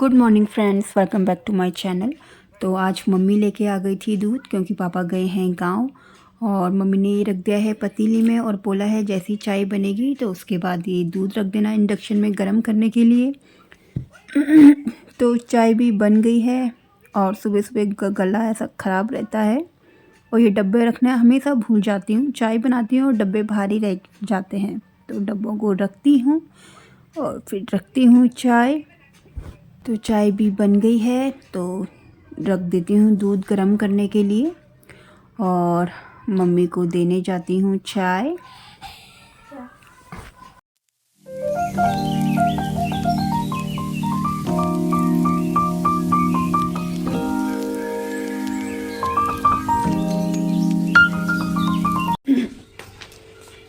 Good morning friends, welcome back to my channel. तो आज mummy लेके आ गई थी दूध, क्योंकि पापा गए हैं गांव। और मम्मी ने ये रख दिया है पतीली में और बोला है जैसी चाय बनेगी तो उसके बाद ये दूध रख देना इंडक्शन में गर्म करने के लिए। तो चाय भी बन गई है। और सुबह सुबह गला ऐसा ख़राब रहता है और ये डब्बे रखना हमेशा भूल जाती हूँ। चाय बनाती हूँ और डब्बे भारी रह जाते हैं, तो डब्बों को रखती हूँ और फिर रखती हूँ चाय। तो चाय भी बन गई है, तो रख देती हूँ दूध गर्म करने के लिए और मम्मी को देने जाती हूँ चाय।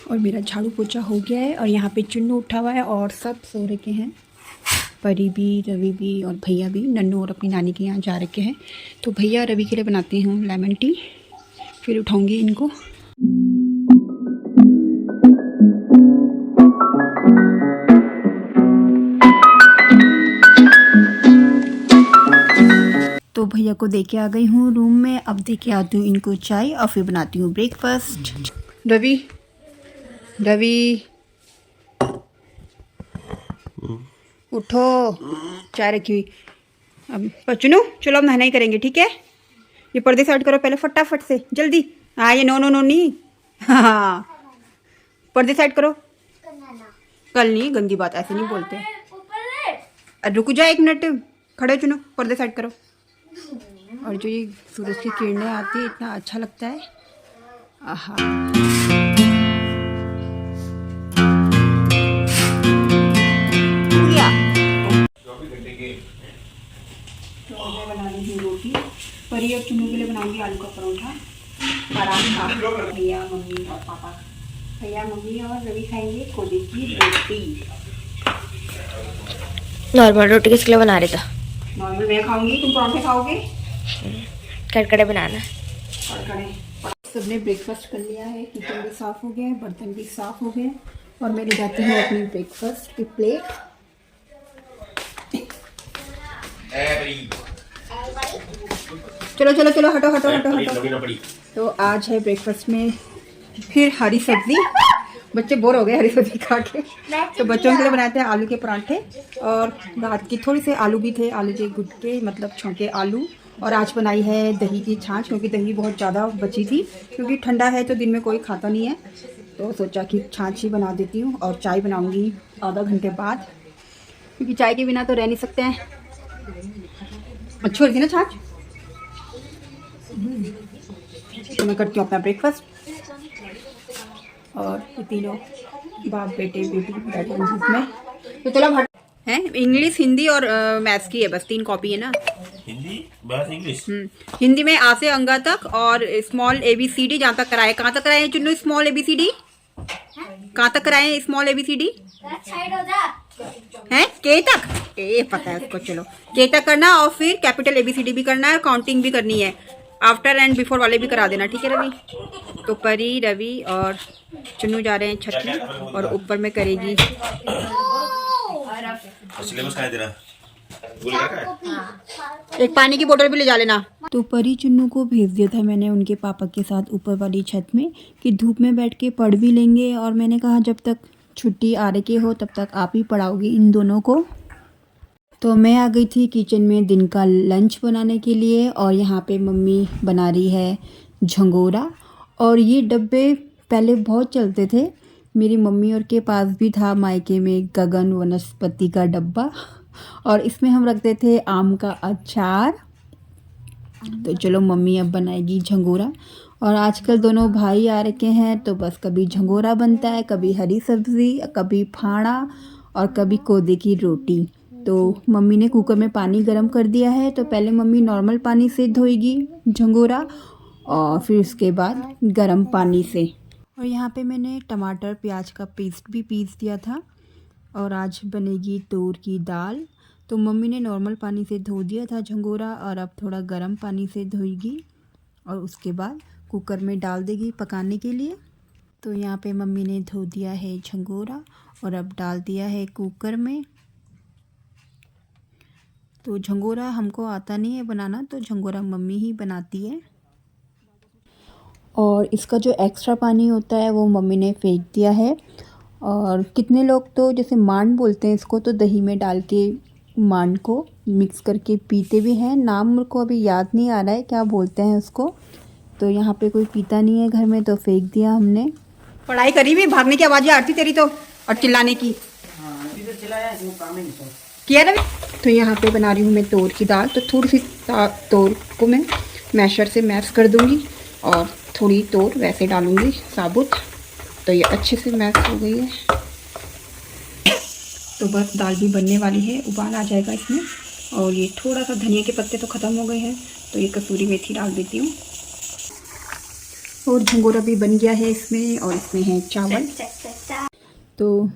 और मेरा झाड़ू पोछा हो गया है और यहाँ पे चुन्नू उठा हुआ है और सब सो रखे हैं। परी भी, रवि भी और भैया भी। नन्नू और अपनी नानी के यहाँ जा रखे हैं। तो भैया रवि के लिए बनाती हूँ लेमन टी, फिर उठाऊंगी इनको। तो भैया को दे के आ गई हूँ रूम में। अब दे के आती हूँ इनको चाय और फिर बनाती हूँ ब्रेकफास्ट। रवि, रवि उठो, चाय रखी हुई। अब चुनो, चलो अब नहाना ही करेंगे, ठीक है। ये पर्दे साइड करो पहले फटाफट से, जल्दी। हाँ, ये नो नो नो नहीं। हाँ, पर्दे साइड करो। कल नहीं, गंदी बात ऐसे नहीं बोलते। रुक जाओ एक मिनट, खड़े चुनो, पर्दे साइड करो। और जो ये सूरज की किरणें आती है, इतना अच्छा लगता है। आहा, तो मैं बना रही हूँ रोटी। परी और चुनू के लिए बनाऊंगी आलू का परोठा, पराठा। भैया, मम्मी और पापा, भैया मम्मी और रवि खाएंगे कोदे की रोटी। नॉर्मल रोटी किसके लिए बना रहे थे? नॉर्मल मैं खाऊंगी, तुम पराठे खाओगे। कड़कड़े बनाना। सबने ब्रेकफास्ट कर लिया है, किचन भी साफ़ हो गया है, बर्तन भी साफ़ हो गए और मैं ले जाती हूँ अपनी ब्रेकफास्ट की प्लेट। चलो चलो चलो, हटो हटो हटो हटो। तो आज है ब्रेकफास्ट में फिर हरी सब्जी। बच्चे बोर हो गए हरी सब्जी खा के, तो बच्चों के लिए बनाते हैं आलू के पराठे। और रात की थोड़ी से आलू भी थे, आलू के गुटके मतलब छौंके आलू। और आज बनाई है दही की छाछ, क्योंकि दही बहुत ज़्यादा बची थी, क्योंकि ठंडा है तो दिन में कोई खाता नहीं है, तो सोचा कि छाछ ही बना देती हूँ। और चाय बनाऊँगी आधा घंटे बाद, क्योंकि चाय के बिना तो रह नहीं सकते हैं। अच्छी होती ना छाछ। तो मैं करती हूँ अपना ब्रेकफास्ट और ये तीनों बाप बेटे बेटी बैठे हैं धूप में। तो चलो हट है। इंग्लिश, हिंदी और मैथ्स की है, बस 3 कॉपी है ना। हिंदी बस इंग्लिश। हिंदी में आ से अंगा तक और स्मॉल ABCD जहाँ तक कराए। कहाँ तक कराए हैं चुन्नू स्मॉल ABCD? कहाँ तक कराए हैं स्मॉल ABCD? है के तक, ए पता है उसको। चलो के तक करना और फिर कैपिटल ABCD भी करना है, काउंटिंग भी करनी है। आफ्टर एंड बिफोर वाले भी करा देना, ठीक है रवि। तो परी, रवि और चुन्नू जा रहे हैं छत में और ऊपर में करेगी। एक पानी की बोतल भी ले जा लेना। तो परी चुन्नू को भेज दिया था मैंने उनके पापा के साथ ऊपर वाली छत में, कि धूप में बैठ के पढ़ भी लेंगे। और मैंने कहा जब तक छुट्टी आ रही हो तब तक आप ही पढ़ाओगी इन दोनों को। तो मैं आ गई थी किचन में दिन का लंच बनाने के लिए। और यहाँ पे मम्मी बना रही है झंगोरा। और ये डब्बे पहले बहुत चलते थे, मेरी मम्मी और के पास भी था मायके में गगन वनस्पति का डब्बा, और इसमें हम रखते थे आम का अचार। तो चलो मम्मी अब बनाएगी झंगोरा। और आजकल दोनों भाई आ रखे हैं, तो बस कभी झंगोरा बनता है, कभी हरी सब्ज़ी, कभी फाड़ा और कभी कोदे की रोटी। तो मम्मी ने कुकर में पानी गर्म कर दिया है, तो पहले मम्मी नॉर्मल पानी से धोएगी झंगोरा और फिर उसके बाद गर्म पानी से। और यहाँ पे मैंने टमाटर प्याज का पेस्ट भी पीस दिया था। और आज बनेगी तूर की दाल। तो मम्मी ने नॉर्मल पानी से धो दिया था झंगोरा, और अब थोड़ा गर्म पानी से धोएगी और उसके बाद कुकर में डाल देगी पकाने के लिए। तो यहाँ पे मम्मी ने धो दिया है झंगोरा और अब डाल दिया है कुकर में। तो झंगोरा हमको आता नहीं है बनाना, तो झंगोरा मम्मी ही बनाती है। और इसका जो एक्स्ट्रा पानी होता है वो मम्मी ने फेंक दिया है। और कितने लोग तो जैसे मांड बोलते हैं इसको, तो दही में डाल के मांड को मिक्स करके पीते भी हैं। नाम मेरे को अभी याद नहीं आ रहा है क्या बोलते हैं उसको। तो यहाँ पे कोई पीता नहीं है घर में, तो फेंक दिया हमने। पढ़ाई करी भी, भागने की आवाज़ें आती तेरी तो, और चिल्लाने की किया ना। तो यहाँ पे बना रही हूँ मैं तोर की दाल। तो थोड़ी सी तोर को मैं मैशर से मैश कर दूँगी और थोड़ी तोर वैसे डालूँगी साबुत। तो ये अच्छे से मैश हो गई है। तो बस दाल भी बनने वाली है, उबाल आ जाएगा इसमें। और ये थोड़ा सा धनिया के पत्ते तो ख़त्म हो गए हैं, तो ये कसूरी मेथी डाल देती हूँ। और झंगोरा भी बन गया है इसमें, और इसमें है चावल। तो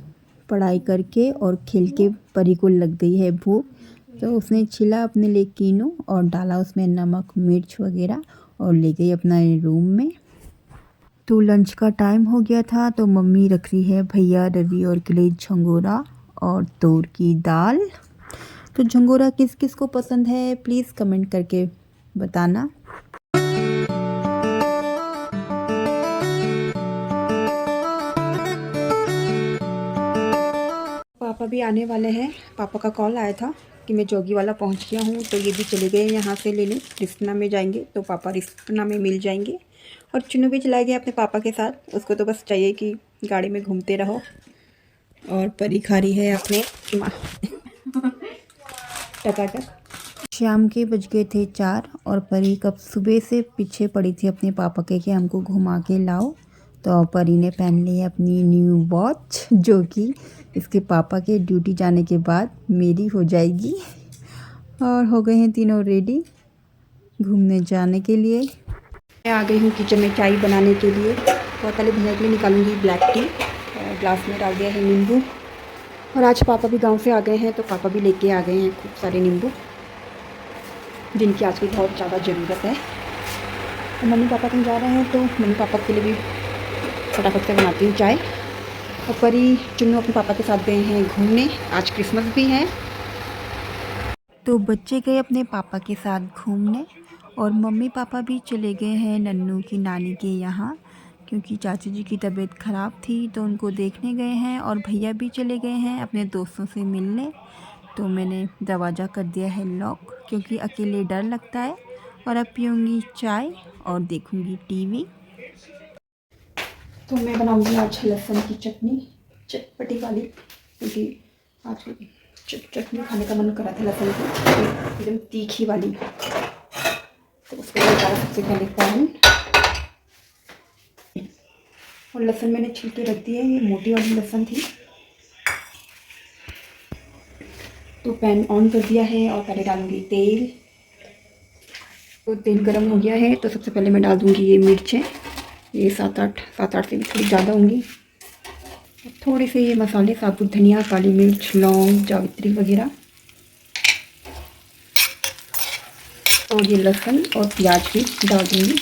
पढ़ाई करके और खेल के परी को लग गई है भूख, तो उसने छिला अपने लिए कीनू और डाला उसमें नमक मिर्च वगैरह और ले गई अपना रूम में। तो लंच का टाइम हो गया था, तो मम्मी रख रही है भैया रवि और के लिए झंगोरा और तोर की दाल। तो झंगोरा किस किस को पसंद है प्लीज़ कमेंट करके बताना। पापा भी आने वाले हैं। पापा का कॉल आया था कि मैं जोगी वाला पहुंच गया हूं, तो ये भी चले गए यहाँ से लेने। रिस्पना में जाएंगे तो पापा रिस्पना में मिल जाएंगे। और चुनू भी चला गया अपने पापा के साथ, उसको तो बस चाहिए कि गाड़ी में घूमते रहो। और परी खा रही है अपने टकाटक। शाम के बज गए थे 4 और परी कब सुबह से पीछे पड़ी थी अपने पापा के कि हमको घुमा के लाओ। तो परी ने पहन ली है अपनी न्यू वॉच, जो कि इसके पापा के ड्यूटी जाने के बाद मेरी हो जाएगी। और हो गए हैं तीनों रेडी घूमने जाने के लिए। मैं आ गई हूँ किचन में चाय बनाने के लिए। और पहले भैया के लिए निकालूंगी ब्लैक टी, और ग्लास में डाल दिया है नींबू। और आज पापा भी गांव से आ गए हैं, तो पापा भी लेके आ गए हैं खूब सारे नींबू, जिनकी आज भी बहुत ज़्यादा ज़रूरत है। और मम्मी पापा कहीं जा रहे हैं, तो मम्मी पापा के लिए भी फटाफट से बनाती हूँ चाय। और परी चुन्नू अपने पापा के साथ गए हैं घूमने, आज क्रिसमस भी है। तो बच्चे गए अपने पापा के साथ घूमने, और मम्मी पापा भी चले गए हैं नन्नू की नानी के यहाँ, क्योंकि चाची जी की तबीयत ख़राब थी तो उनको देखने गए हैं। और भैया भी चले गए हैं अपने दोस्तों से मिलने। तो मैंने दरवाज़ा कर दिया है लॉक, क्योंकि अकेले डर लगता है। और अब पीऊँगी चाय और देखूँगी टीवी। तो मैं बनाऊँगी आज लहसुन की चटनी, चटपटी वाली, क्योंकि आज चटनी खाने का मन करा था लहसुन की, एकदम तीखी वाली। तो उसको डाला सबसे पहले पैन, और लहसुन मैंने छिलके रख दिए, ये मोटी वाली लहसुन थी। तो पैन ऑन कर दिया है और पहले डालूंगी तेल। तो तेल गरम हो गया है, तो सबसे पहले मैं डाल दूंगी ये मिर्चें, ये 7-8 से भी थोड़ी ज़्यादा होंगी। थोड़े से ये मसाले, साबुत धनिया, काली मिर्च, लौंग, जावित्री वगैरह। और ये लहसुन और प्याज भी डाल दूँगी।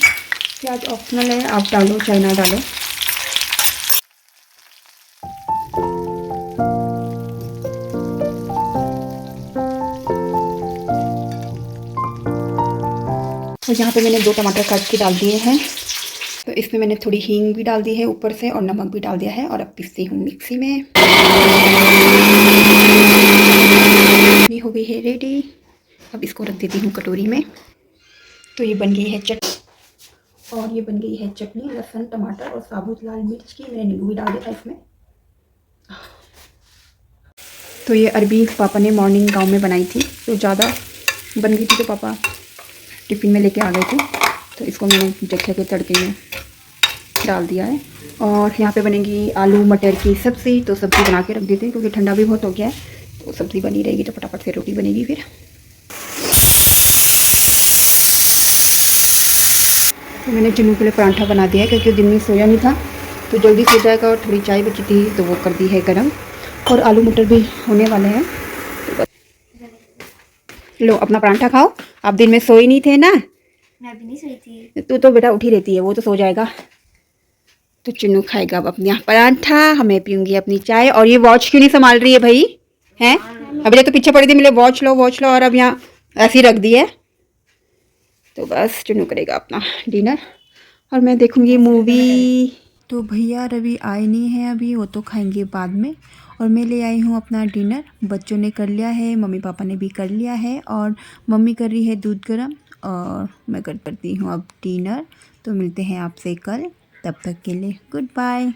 प्याज ऑप्शनल है, आप डालो चाहे ना डालो। और यहाँ पे मैंने 2 टमाटर काट के डाल दिए हैं। तो इसमें मैंने थोड़ी हींग भी डाल दी है ऊपर से, और नमक भी डाल दिया है। और अब पीसती हूँ मिक्सी में। ये हो गई है रेडी। अब इसको रख देती हूँ कटोरी में। तो ये बन गई है चटनी, और ये बन गई है चटनी लहसुन टमाटर और साबुत लाल मिर्च की। मैंने नींबू भी डाल दिया था इसमें। तो ये अरबी पापा ने मॉर्निंग गांव में बनाई थी, तो ज़्यादा बन गई थी, तो पापा टिफ़िन में लेके आ गए थे। तो इसको मैंने जख्या के तड़के में डाल दिया है। और यहाँ पे बनेगी आलू मटर की सब्ज़ी। तो सब्ज़ी बना के रख देते हैं, क्योंकि ठंडा भी बहुत हो गया है। तो सब्ज़ी बनी रहेगी तो फटाफट से रोटी बनेगी फिर। तो मैंने चुन्नू के लिए परांठा बना दिया है, क्योंकि दिन में सोया नहीं था, तो जल्दी सो जाएगा। और थोड़ी चाय बची थी, तो वो कर दी है गरम। और आलू मटर भी होने वाले हैं। तो बस लो अपना परांठा खाओ। आप दिन में सोए नहीं थे ना? मैं अभी नहीं सोई थी। तू तो बेटा उठी रहती है, वो तो सो जाएगा। तो चुन्नू खाएगा अब अपना परांठा, हमें पीऊँगी अपनी चाय। और ये वॉच क्यों नहीं संभाल रही है भाई? हैं? अभी तक तो पीछे पड़ी थी, मिले वॉच लो और अब यहाँ ऐसे ही रख दी है। तो बस चुन्नू करेगा अपना डिनर और मैं देखूँगी मूवी। तो भैया रवि आए नहीं हैं अभी, वो तो खाएंगे बाद में। और मैं ले आई हूँ अपना डिनर। बच्चों ने कर लिया है, मम्मी पापा ने भी कर लिया है और मम्मी कर रही है दूध गर्म और मैं करती हूँ अब डिनर। तो मिलते हैं आपसे कल, तब तक के लिए गुड बाय।